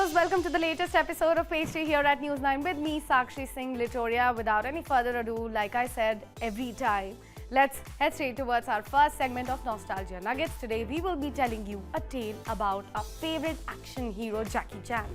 viewers, welcome to the latest episode of Pastry here at News 9 with me, Sakshi Singh Litoria. Without any further ado, like I said every time, let's head straight towards our first segment of Nostalgia Nuggets. Today, we will be telling you a tale about our favorite action hero, Jackie Chan.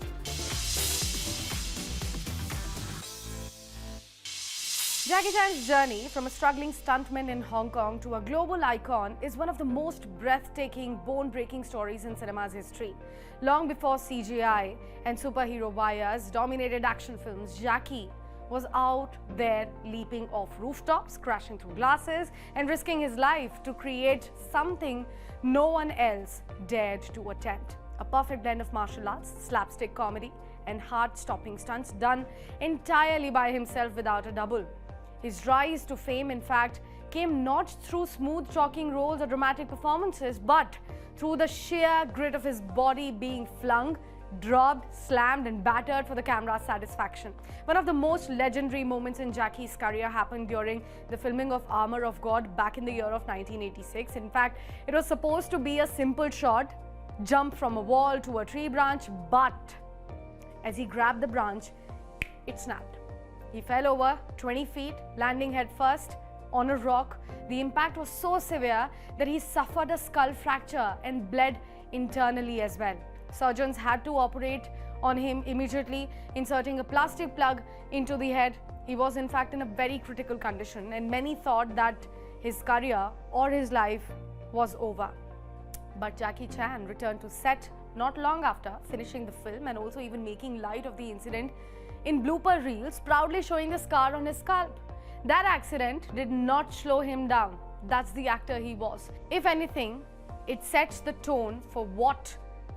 Jackie Chan's journey from a struggling stuntman in Hong Kong to a global icon is one of the most breathtaking, bone-breaking stories in cinema's history. Long before CGI and superhero wires dominated action films, Jackie was out there leaping off rooftops, crashing through glasses, and risking his life to create something no one else dared to attempt. A perfect blend of martial arts, slapstick comedy, and heart-stopping stunts done entirely by himself without a double. His rise to fame, in fact, came not through smooth talking roles or dramatic performances, but through the sheer grit of his body being flung, dropped, slammed and battered for the camera's satisfaction. One of the most legendary moments in Jackie's career happened during the filming of Armor of God back in the year of 1986. In fact, it was supposed to be a simple shot, jump from a wall to a tree branch, but as he grabbed the branch, it snapped. He fell over 20 feet, landing headfirst on a rock. The impact was so severe that he suffered a skull fracture and bled internally as well. Surgeons had to operate on him immediately, inserting a plastic plug into the head. He was in fact in a very critical condition, and many thought that his career or his life was over. But Jackie Chan returned to set not long after finishing the film, and also even making light of the incident in blooper reels, proudly showing a scar on his scalp. That accident did not slow him down. That's the actor he was. If anything, it sets the tone for what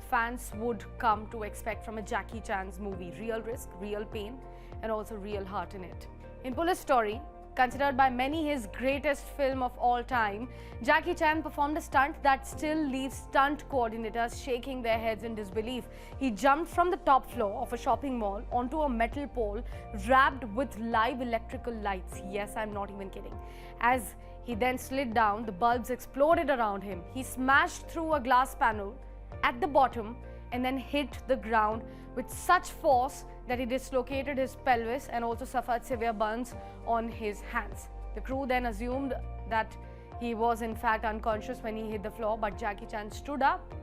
fans would come to expect from a Jackie Chan's movie. Real risk, real pain, and also real heart in it. In Police Story, considered by many his greatest film of all time, Jackie Chan performed a stunt that still leaves stunt coordinators shaking their heads in disbelief. He jumped from the top floor of a shopping mall onto a metal pole wrapped with live electrical lights. Yes, I'm not even kidding. As he then slid down, the bulbs exploded around him. He smashed through a glass panel at the bottom and then hit the ground with such force that he dislocated his pelvis and also suffered severe burns on his hands. The crew then assumed that he was in fact unconscious when he hit the floor, but Jackie Chan stood up,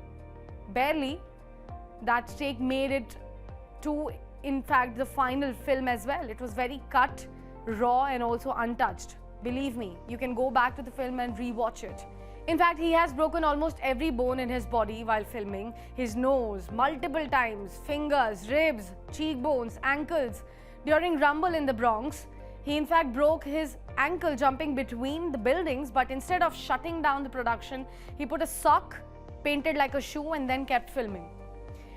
barely. That take made it to, in fact, the final film as well. It was very cut, raw and also untouched. Believe me, you can go back to the film and re-watch it. In fact, he has broken almost every bone in his body while filming. His nose, multiple times, fingers, ribs, cheekbones, ankles. During Rumble in the Bronx, he in fact broke his ankle jumping between the buildings, but instead of shutting down the production, he put a sock, painted like a shoe, and then kept filming.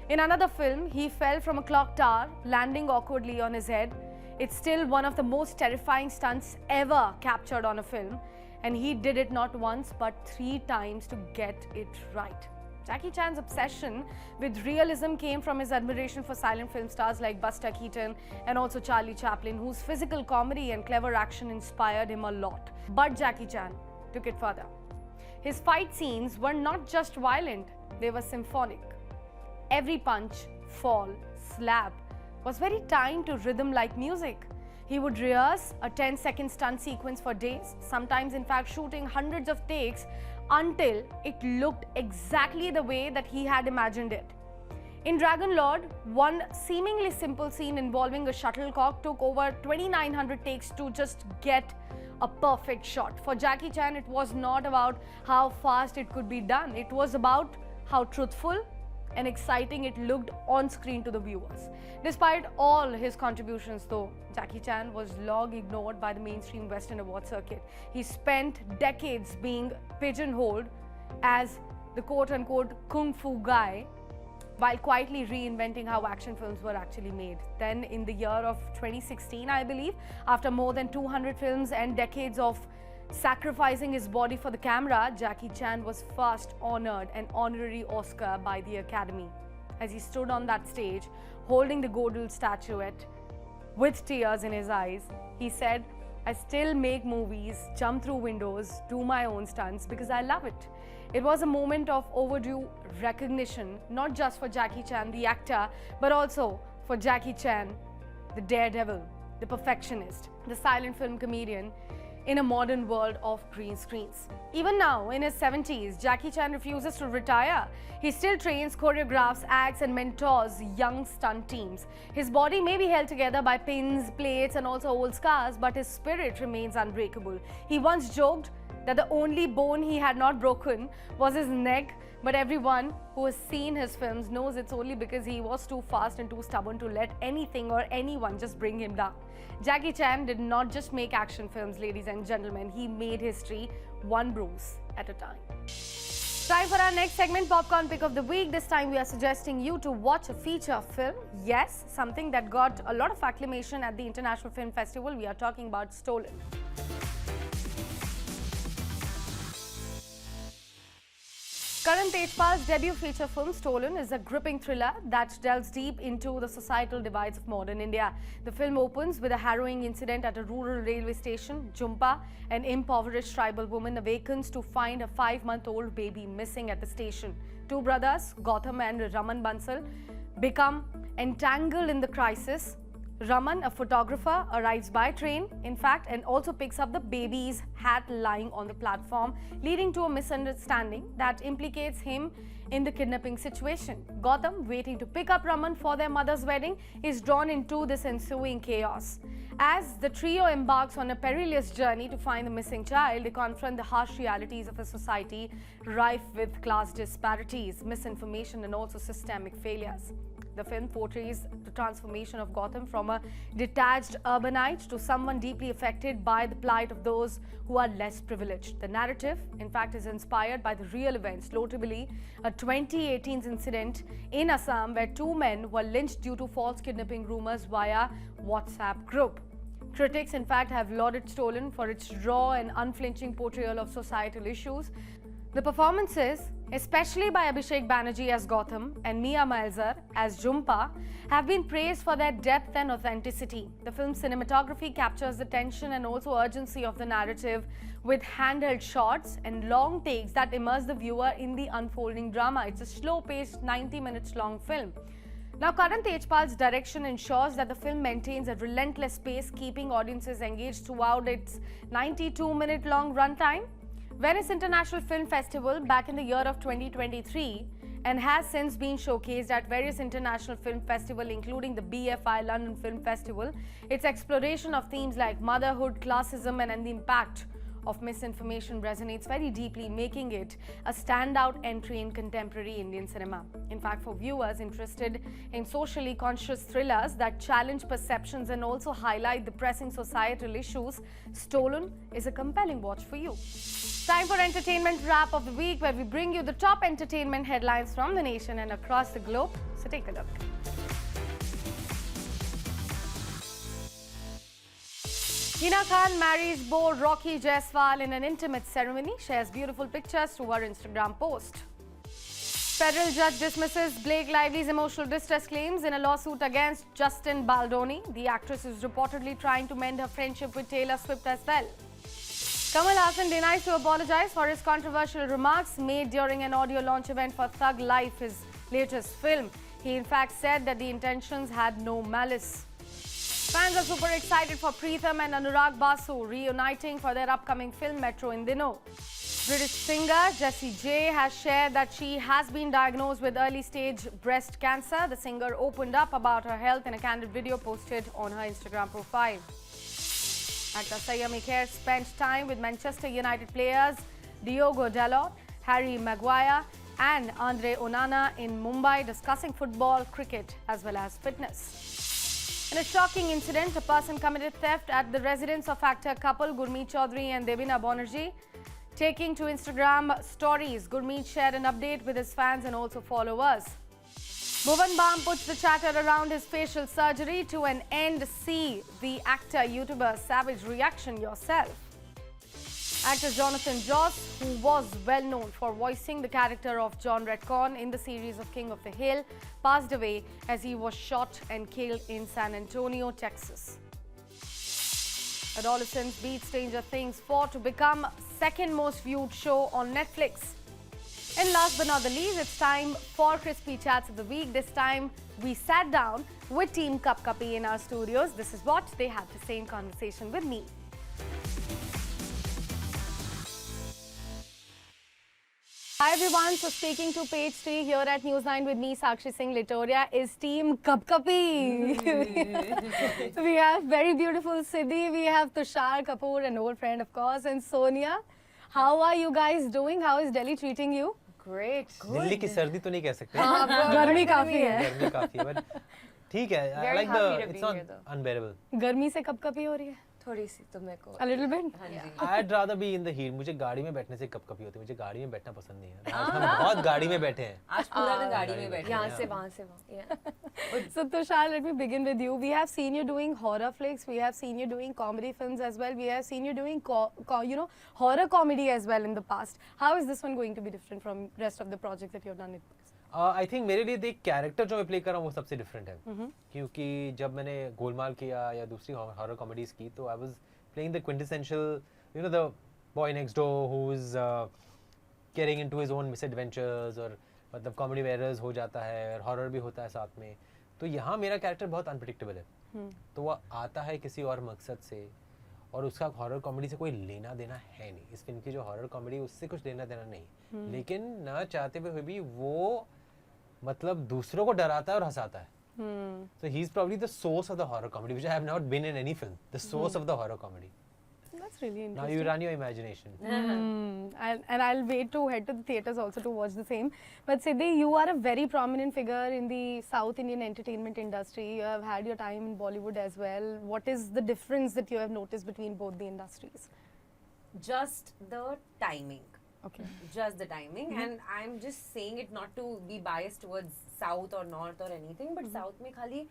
In another film, he fell from a clock tower, landing awkwardly on his head. It's still one of the most terrifying stunts ever captured on a film. And he did it not once but 3 times to get it right. Jackie Chan's obsession with realism came from his admiration for silent film stars like Buster Keaton and also Charlie Chaplin, whose physical comedy and clever action inspired him a lot. But Jackie Chan took it further. His fight scenes were not just violent, they were symphonic. Every punch, fall, slap was very timed to rhythm like music. He would rehearse a 10-second stunt sequence for days, sometimes in fact shooting hundreds of takes until it looked exactly the way that he had imagined it. In Dragon Lord, one seemingly simple scene involving a shuttlecock took over 2,900 takes to just get a perfect shot. For Jackie Chan, it was not about how fast it could be done. It was about how truthful and exciting it looked on screen to the viewers. Despite all his contributions though, Jackie Chan was long ignored by the mainstream Western award circuit. He spent decades being pigeonholed as the quote-unquote kung fu guy while quietly reinventing how action films were actually made. Then in the year of 2016, I believe, after more than 200 films and decades of sacrificing his body for the camera, Jackie Chan was first honored an honorary Oscar by the Academy. As he stood on that stage, holding the Godel statuette with tears in his eyes, he said, I still make movies, jump through windows, do my own stunts because I love it. It was a moment of overdue recognition, not just for Jackie Chan, the actor, but also for Jackie Chan, the daredevil, the perfectionist, the silent film comedian in a modern world of green screens. Even now, in his 70s, Jackie Chan refuses to retire. He still trains, choreographs, acts and mentors young stunt teams. His body may be held together by pins, plates and also old scars, but his spirit remains unbreakable. He once joked that the only bone he had not broken was his neck, but everyone who has seen his films knows it's only because he was too fast and too stubborn to let anything or anyone just bring him down. Jackie Chan did not just make action films, ladies and gentlemen. He made history one bruise at a time. Time for our next segment, Popcorn Pick of the Week. This time we are suggesting you to watch a feature film. Yes, something that got a lot of acclamation at the International Film Festival. We are talking about Stolen. Karan Tejpal's debut feature film Stolen is a gripping thriller that delves deep into the societal divides of modern India. The film opens with a harrowing incident at a rural railway station. Jhumpa, an impoverished tribal woman, awakens to find a 5-month-old baby missing at the station. Two brothers, Gautam and Raman Bansal, become entangled in the crisis. Raman, a photographer, arrives by train, in fact, and also picks up the baby's hat lying on the platform, leading to a misunderstanding that implicates him in the kidnapping situation. Gautam, waiting to pick up Raman for their mother's wedding, is drawn into this ensuing chaos. As the trio embarks on a perilous journey to find the missing child, they confront the harsh realities of a society rife with class disparities, misinformation, and also systemic failures. The film portrays the transformation of Gautam from a detached urbanite to someone deeply affected by the plight of those who are less privileged. The narrative, in fact, is inspired by the real events, notably a 2018 incident in Assam where 2 men were lynched due to false kidnapping rumors via WhatsApp group. Critics, in fact, have lauded Stolen for its raw and unflinching portrayal of societal issues. The performances, especially by Abhishek Banerjee as Gautam and Mia Malzar as Jhumpa, have been praised for their depth and authenticity. The film's cinematography captures the tension and also urgency of the narrative with handheld shots and long takes that immerse the viewer in the unfolding drama. It's a slow-paced, 90 minutes long film. Now, Karan Tejpal's direction ensures that the film maintains a relentless pace, keeping audiences engaged throughout its 92-minute long runtime. Venice International Film Festival back in the year of 2023 and has since been showcased at various international film festivals including the BFI London Film Festival. Its exploration of themes like motherhood, classism and the impact of misinformation resonates very deeply, making it a standout entry in contemporary Indian cinema. In fact, for viewers interested in socially conscious thrillers that challenge perceptions and also highlight the pressing societal issues, Stolen is a compelling watch for you. Time for entertainment wrap of the week, where we bring you the top entertainment headlines from the nation and across the globe. So take a look. Hina Khan marries beau Rocky Jaiswal in an intimate ceremony, shares beautiful pictures through her Instagram post. Federal judge dismisses Blake Lively's emotional distress claims in a lawsuit against Justin Baldoni. The actress is reportedly trying to mend her friendship with Taylor Swift as well. Kamal Haasan denies to apologize for his controversial remarks made during an audio launch event for Thug Life, his latest film. He in fact said that the intentions had no malice. Fans are super excited for Pritham and Anurag Basu reuniting for their upcoming film Metro in Dino. British singer Jessie J has shared that she has been diagnosed with early-stage breast cancer. The singer opened up about her health in a candid video posted on her Instagram profile. Actor Sayami Khair spent time with Manchester United players Diogo Dalot, Harry Maguire and Andre Onana in Mumbai, discussing football, cricket as well as fitness. In a shocking incident, a person committed theft at the residence of actor couple Gurmeet Chaudhary and Devina Banerjee. Taking to Instagram stories, Gurmeet shared an update with his fans and also followers. Bhuvan Bam puts the chatter around his facial surgery to an end. See the actor YouTuber Savage reaction yourself. Actor Jonathan Joss, who was well known for voicing the character of John Redcorn in the series of King of the Hill, passed away as he was shot and killed in San Antonio, Texas. Adolescents beat Stranger Things 4 to become second most viewed show on Netflix. And last but not the least, it's time for Crispy Chats of the Week. This time, we sat down with Team Cup Cuppy in our studios. This is what they had to say in conversation with me. Hi everyone, so speaking to Page 3 here at News 9 with me, Sakshi Singh Litoria, is Team Cup Cuppy. We have very beautiful Siddhi, we have Tushar Kapoor, an old friend of course, and Sonia. How are you guys doing? How is Delhi treating you? Great. Delhi की सर्दी तो नहीं कह सकते गर्मी काफी है. गर्मी काफी है but ठीक है. I Very like happy the to it's be not here, though. unbearable. गर्मी से कप कपी हो रही है? थोड़ी सी तो मेरे को A little bit. हाँ जी I'd rather be in the heat. मुझे गाड़ी में बैठने से कपकपी होती है. मुझे गाड़ी में बैठना पसंद नहीं है. आज हम बहुत गाड़ी में बैठे हैं. आज पूरा दिन गाड़ी में बैठे यहाँ Yeah. से वहाँ से वहाँ yeah. So Tushar, let me begin with you. We have seen you doing horror flicks. We have seen you doing comedy films as well. We have seen you doing horror comedy as well in the past. How is this one going to be different from rest of the projects that you have done? I think मेरे लिए एक character जो मैं play कर रहा हूँ वो सबसे डिफरेंट है. क्योंकि जब मैंने गोलमाल किया या दूसरी हॉरर कॉमेडीज की तो I was playing the quintessential, you know, the boy next door who's getting into his own misadventures और मतलब कॉमेडी में एरर्स हो जाता है और हॉरर भी होता है साथ में. तो यहाँ मेरा कैरेक्टर बहुत अनप्रेडिक्टेबल है. तो वो आता है किसी और मकसद से और उसका हॉरर कॉमेडी से कोई लेना देना है नहीं. इस फिल्म की जो हॉरर कॉमेडी उससे कुछ लेना देना नहीं. लेकिन ना चाहते हुए भी वो मतलब दूसरों को डराता है और हंसाता है. So he's probably the source of the horror comedy, which I have not been in any film. The source of the horror comedy. That's really Now interesting. you run your imagination. And I'll wait to head to the theatres also to watch the same. But Siddhi, you are a very prominent figure in the South Indian entertainment industry. You have had your time in Bollywood as well. What is the difference that you have noticed between both the industries? Just the timing. Okay. Just the timing. And I'm just saying it not to be biased towards South or North or anything, but South mein khali,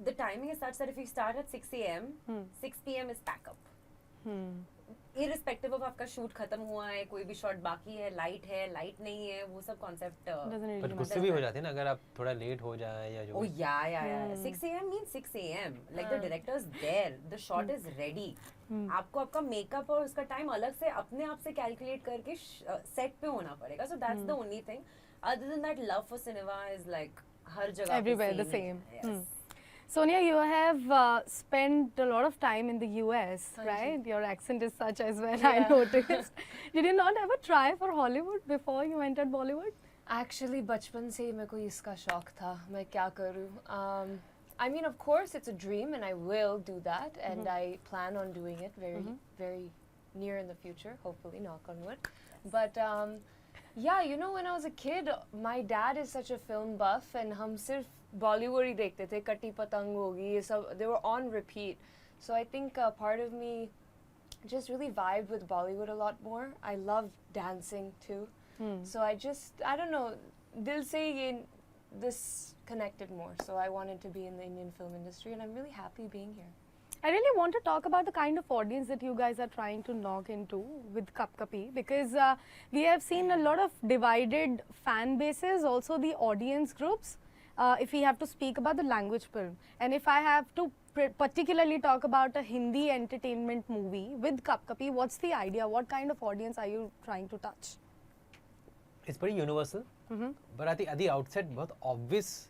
the timing is such that if you start at 6 a.m., 6 p.m. is pack up. Irrespective of आपका shoot खत्म हुआ है, कोई भी shot बाकी है, light नहीं है, वो सब कॉन्सेप्ट Doesn't really पर matter. गुस्से भी हो जाते हैं ना अगर आप थोड़ा लेट हो जाए या जो. Oh yeah. 6 a.m. means 6 a.m. Like the director's there, the shot is ready. आपको आपका मेकअप और उसका टाइम अलग से अपने आप से कैलकुलेट करके सेट पे होना पड़ेगा. So that's the only thing. Other than that, love for cinema is like हर जगह पे Everywhere the same. same. Yes. Sonia, you have spent a lot of time in the US, right? Your accent is such as well, I noticed. Did you not ever try for Hollywood before you entered Bollywood? Actually बचपन से ही मेरे को इसका शौक था. मैं क्या करूँ? I mean, of course, it's a dream, and I will do that, and I plan on doing it very near in the future. Hopefully, knock on wood. But yeah, you know, when I was a kid, my dad is such a film buff, and हम सिर्फ Bollywood ही देखते थे. कटी पतंग होगी ये सब. They were on repeat. So I think part of me just really vibed with Bollywood a lot more. I love dancing too. So I don't know, दिल से ये this connected more. So I wanted to be in the Indian film industry, and I'm really happy being here. I really want to talk about the kind of audience that you guys are trying to knock into with Cup Cuppy, because we have seen a lot of divided fan bases, also the audience groups, if we have to speak about the language film. And if I have to particularly talk about a Hindi entertainment movie with Cup Cuppy, what's the idea? What kind of audience are you trying to touch? It's pretty universal. But at the outset बहुत obvious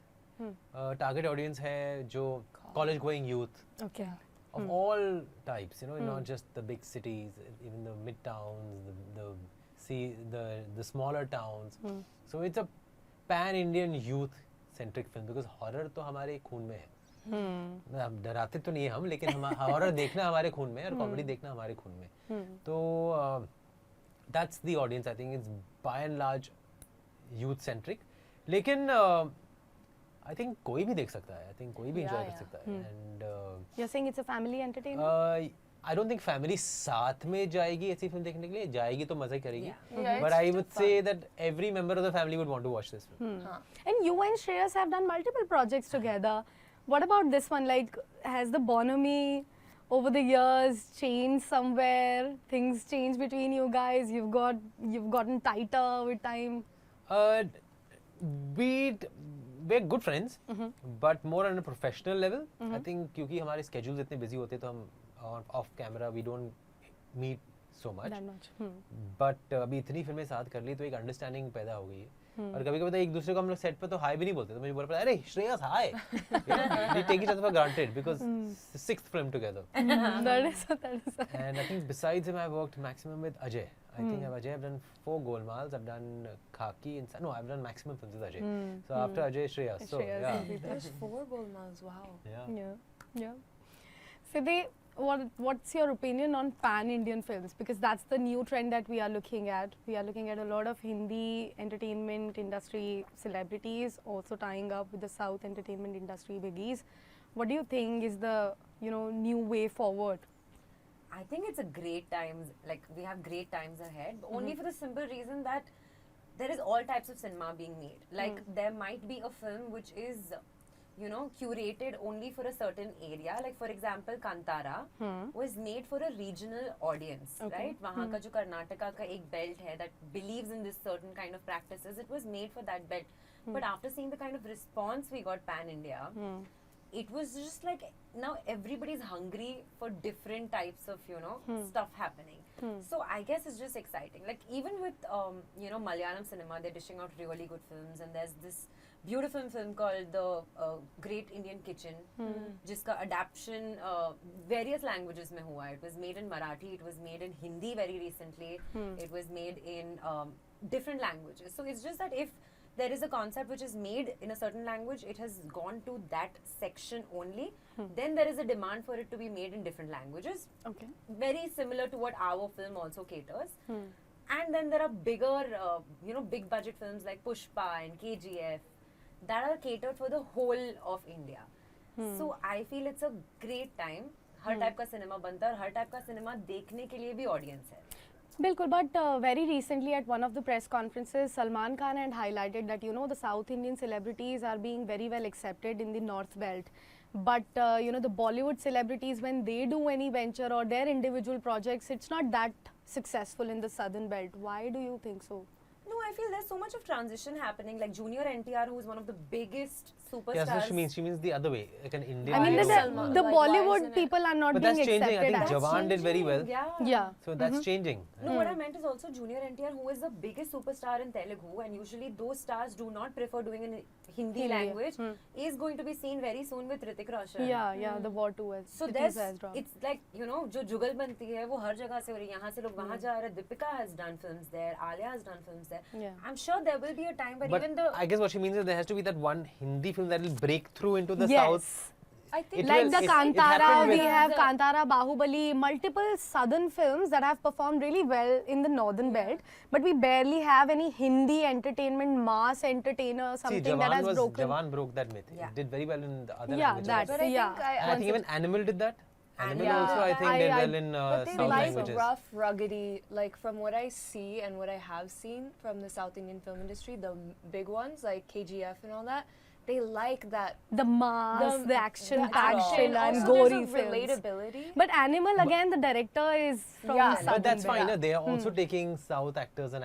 target audience है जो college going youth. Okay. Of all types, you know, not just the big cities, even the mid towns, the smaller towns. So it's a pan-Indian youth-centric film because horror तो हमारे खून में है. मतलब डराते तो नहीं है हम, लेकिन हम horror देखना हमारे खून में है और comedy देखना हमारे खून में. तो that's the audience. I think it's by and large youth-centric. लेकिन I think कोई भी देख सकता है. I think कोई भी enjoy कर सकता है. And You're saying it's a family entertainment? I don't think family साथ में जाएगी ऐसी फिल्म देखने के लिए. जाएगी तो मजा ही करेगी. Yeah, But it's I too would fun. say that every member of the family would want to watch this film. And you and Shreyas have done multiple projects together. What about this one? Like, has the bonhomie over the years changed somewhere? Things changed between you guys? You've gotten tighter with time? We're good friends, but more on a professional level. I think क्योंकि हमारे schedules इतने busy होते तो हम off camera we don't meet so much. That much. But अभी इतनी फिल्में साथ कर ली तो एक अंडरस्टैंडिंग पैदा हो गई है. और कभी कभी तो एक दूसरे को हम लोग सेट पे तो हाय भी नहीं बोलते, तो मुझे बोला अरे श्रेयस हाय. We take each other for granted because sixth film together. That is. And I think besides him, I've worked maximum with Ajay. I think I've done 4 Golmals. I've done Khaki. No, I've done maximum films with Ajay. So after Ajay, Shreyas. So Shreyas yeah. will be There's 4 Golmals, wow. Yeah. Siddhi, what's your opinion on pan-Indian films? Because that's the new trend that we are looking at. We are looking at a lot of Hindi entertainment industry celebrities also tying up with the South entertainment industry biggies. What do you think is the new way forward? I think it's a great times, like we have great times ahead, only for the simple reason that there is all types of cinema being made. Like there might be a film which is, curated only for a certain area. Like for example, Kantara was made for a regional audience, right? वहाँ का जो कर्नाटका का एक belt है that believes in this certain kind of practices, it was made for that belt. But after seeing the kind of response we got pan-India, it was just like now everybody's hungry for different types of stuff happening. So I guess it's just exciting. Like even with Malayalam cinema, they're dishing out really good films, and there's this beautiful film called The Great Indian Kitchen, jiska adaptation various languages mein hua. It was made in Marathi, it was made in Hindi very recently, it was made in different languages. So it's just that if there is a concept which is made in a certain language, it has gone to that section only, then there is a demand for it to be made in different languages. Okay. Very similar to what our film also caters. And then there are bigger, big budget films like Pushpa and KGF that are catered for the whole of India. So I feel it's a great time. Her type का cinema बनता है और हर type का cinema देखने के लिए भी audience है. Bilkul, but very recently at one of the press conferences, Salman Khan had highlighted that, the South Indian celebrities are being very well accepted in the North Belt. But, the Bollywood celebrities, when they do any venture or their individual projects, it's not that successful in the Southern Belt. Why do you think so? No, I feel there's so much of transition happening. Like Junior NTR, who's one of the biggest superstars. Yeah, so she means the other way, like an Indian. I mean, hero. the Like, why Bollywood isn't it- people are not But being that's changing. I accepted think as. Jawan did very well. Yeah. So that's changing. No, what I meant is also Junior NTR, who is the biggest superstar in Telugu, and usually those stars do not prefer doing in Hindi language, is going to be seen very soon with Hrithik Roshan. Yeah, the war too has. So there's, it's like, जो जुगल बनती है वो हर जगह से हो रही है. यहाँ से लोग वहाँ जा रहे हैं. Deepika has done films there. Alia has done films there. Yeah. I'm sure there will be a time where But even the... I guess what she means is there has to be that one Hindi film that will break through into the Yes. South. I think It Like will- the it Kantara, happened we with- have Kantara, Bahubali, multiple southern films that have performed really well in the northern belt, but we barely have any Hindi entertainment, mass entertainer, something See, that has broken. Jawan broke that myth. Yeah. It did very well in the other Yeah, languages. that- But I Yeah. think And I think even Animal did that. Animal also, I think, did well in but they South like languages. rough, ruggedy. Like from what I see and what I have seen from the South Indian film industry, the big ones like KGF and all that, they like that. The mass, the action-packed action, thriller and also gory there's a films. relatability. But Animal, again, the director is from Yeah, the but southern But that's belt. fine. They are also taking South actors and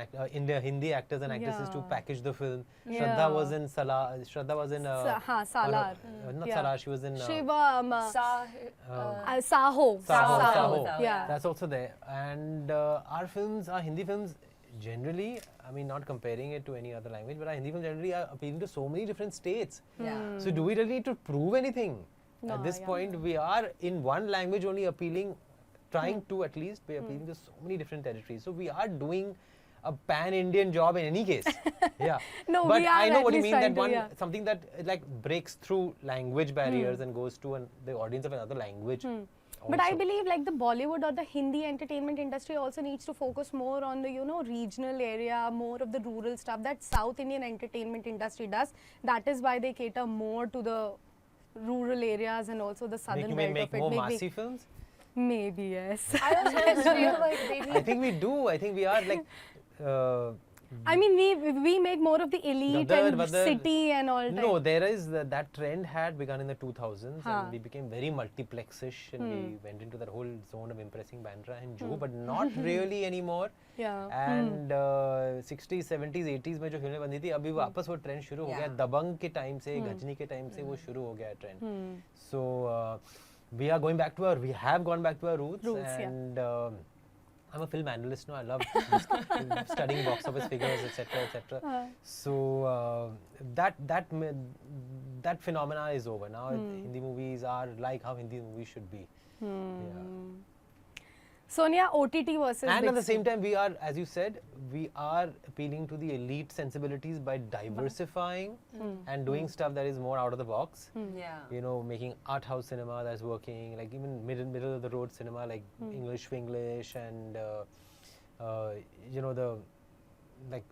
Hindi actors and actresses to Yeah. package the film. Yeah. Shraddha was in Salar. Shraddha was in. Salar. Not Yeah. Salar. She was in. Shiva, Saho. Saho. Yeah. That's also there. And our films, our Hindi films, generally, I mean, not comparing it to any other language, but our Hindi films generally are appealing to so many different states. Yeah. So do we really need to prove anything? No, At this yeah. point, we are in one language only appealing, trying to at least be appealing to so many different territories. So we are doing a pan-Indian job in any case. Yeah. No, but we are I know at what you least mean. trying That to, one yeah. something that like breaks through language barriers and goes to the audience of another language. But I also. believe like the Bollywood or the Hindi entertainment industry also needs to focus more on the regional area, more of the rural stuff that South Indian entertainment industry does. That is why they cater more to the rural areas and also the southern belt Make of it. more massy films. Maybe yes. I also feel like they I need. think we do. I think we are like. I mean we make more of the elite and city and all. No, type. there is that trend had begun in the 2000s, Huh. and we became very multiplexish, and we went into that whole zone of impressing Bandra and Juhu, but not really anymore. Yeah. And 60s, 70s, 80s में जो फिल्में बनती थी, अभी वापस वो trend शुरू हो गया. Yeah. दबंग के टाइम से, गजनी के टाइम से वो शुरू हो गया trend. So we are going back to our, we have gone back to our roots, yeah. and I'm a film analyst now. I love studying box office figures, etc., etc. So that phenomena is over now. Hindi movies are like how Hindi movies should be. Yeah. Sonia, OTT versus And big at the same screen. time, we are, as you said, we are appealing to the elite sensibilities by diversifying and doing stuff that is more out of the box. Yeah. You know, making art house cinema that's working, like even middle of the road cinema, like English for English, and you know, the like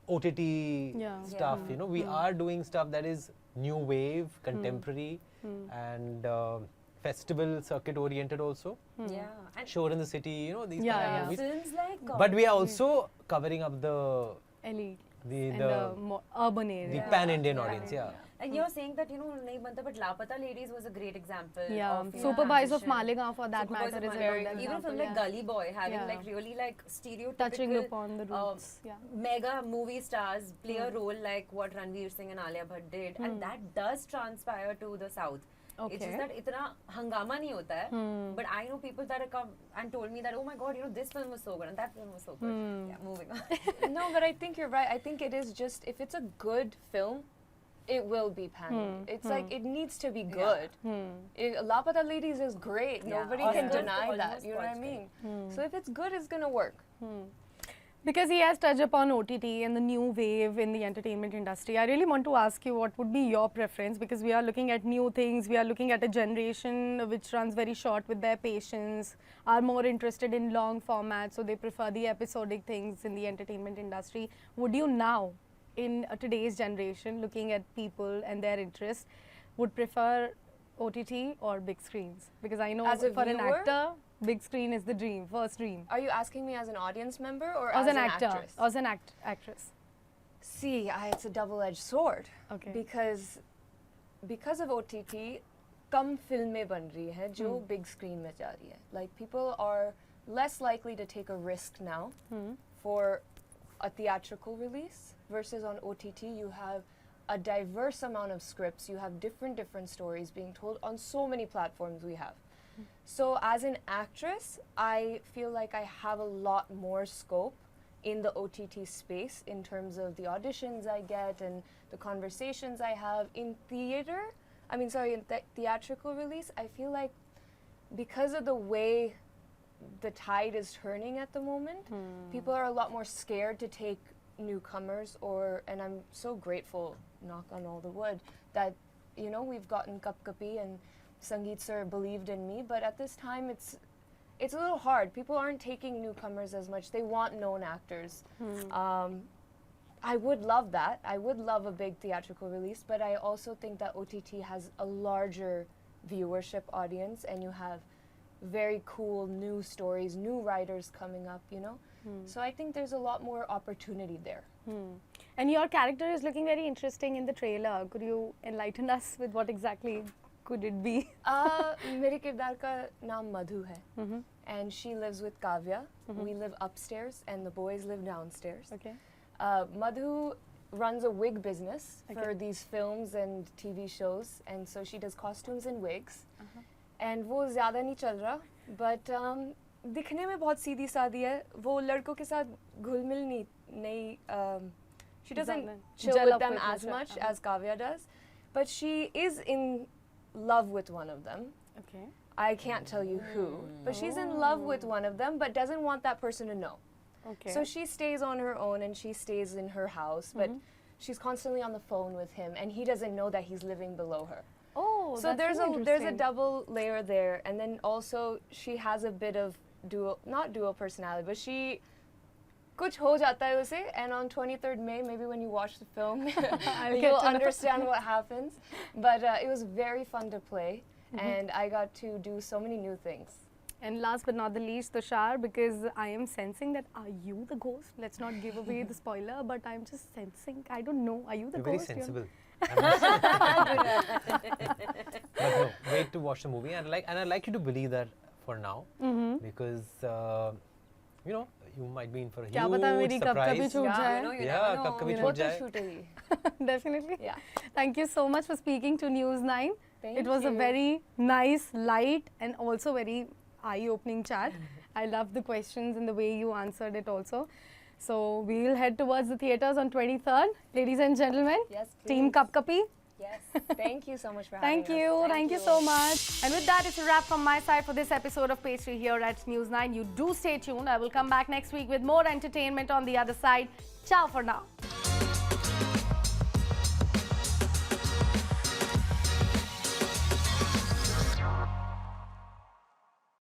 OTT Yeah. stuff. You know, we are doing stuff that is new wave, contemporary, and festival circuit oriented also. Yeah. And Show in the city, you know, these Yeah, kind of yeah. movies. films like But we are also covering up the Elite the and the, the more urban the area. pan-Indian audience, yeah. And you're saying that, you know, nahi banta, but Lapata Ladies was a great example. Yeah, of, you know, Superboys of transition. Malegaon for that Superboys matter of is a Malegaon. good Even example, from like yeah. Gully Boy, having Yeah. like really like stereotypical Touching upon the roots, yeah. mega movie stars play a role like what Ranveer Singh and Alia Bhatt did, and that does transpire to the south. It's Okay. just that itna hangama nahi hota hai, but I know people that have come and told me that, oh my god, you know, this film was so good and that film was so good. Yeah, moving on. No, but I think you're right. I think it is just, if it's a good film, it will be pan. It's like, it needs to be good. Lapata Ladies is great. Yeah, Nobody Oscars can deny that. almost You know what I watched mean? it. So if it's good, it's gonna work. Because he has touched upon OTT and the new wave in the entertainment industry, I really want to ask you what would be your preference, because we are looking at new things, we are looking at a generation which runs very short with their patience, are more interested in long formats, so they prefer the episodic things in the entertainment industry. Would you now, in today's generation, looking at people and their interests, would prefer OTT or big screens? Because I know As a for an viewer? actor, big screen is the dream, first dream. Are you asking me as an audience member or As an actor, actress? as an actress. See, it's a double-edged sword. Okay. Because of OTT, कम फिल्में बन रही हैं जो big screen में जा रही है. Like, people are less likely to take a risk now for a theatrical release versus on OTT. You have a diverse amount of scripts. You have different stories being told on so many platforms we have. So as an actress, I feel like I have a lot more scope in the OTT space in terms of the auditions I get and the conversations I have. In theatrical release, I feel like because of the way the tide is turning at the moment, people are a lot more scared to take newcomers, and I'm so grateful, knock on all the wood, that, you know, we've gotten Kap Kapi and Sangeet sir believed in me, but at this time it's a little hard. People aren't taking newcomers as much. They want known actors. I would love that. I would love a big theatrical release, but I also think that OTT has a larger viewership audience, and you have very cool new stories, new writers coming up, you know? So I think there's a lot more opportunity there. And your character is looking very interesting in the trailer. Could you enlighten us with what exactly could it be? मेरे किरदार का नाम मधु है, and she lives with Kavya. We live upstairs, and the boys live downstairs. Okay. Madhu runs a wig business Okay. for these films and TV shows, and so she does costumes and wigs. And वो ज़्यादा नहीं चल रहा, but दिखने में बहुत सीधी सादी है. वो लड़कों के साथ घुल मिल नहीं. She doesn't chill gel with up them with as each much other. as Kavya does, but she is in love with one of them. Okay. I can't tell you who, but she's in love with one of them, but doesn't want that person to know. Okay. So she stays on her own, and she stays in her house, but she's constantly on the phone with him, and he doesn't know that he's living below her. Oh, So that's there's really a interesting. double layer there, and then also she has a bit of not dual personality, but she कुछ हो जाता है उसे, and on 23rd May, maybe when you watch the film, get you'll to know. understand what happens. But it was very fun to play, and I got to do so many new things. And last but not the least, Tushar, because I am sensing that are you the ghost? Let's not give away the spoiler, but I'm just sensing, I don't know, are you the You're very ghost? sensible. I must say. But no, wait to watch the movie, and I'd like you to believe that for now, because you know, you might be in for a क्या पता मेरी huge कब कभी surprise. छूट Yeah, जाए. you know, you Yeah, never कब know. कभी वो छूट तो जाए. छूटेगी. Definitely. Yeah. Thank you so much for speaking to News 9. Thank It was a you. very nice, light, and also very eye-opening chat. I loved the questions and the way you answered it also. So we will head towards the theatres on 23rd. Ladies and gentlemen, Yes, Team please. Cup Kapi. Yes. Thank you so much for having Thank us. you. Thank you so much. And with that, it's a wrap from my side for this episode of Pastry here at News 9. You do stay tuned. I will come back next week with more entertainment on the other side. Ciao for now.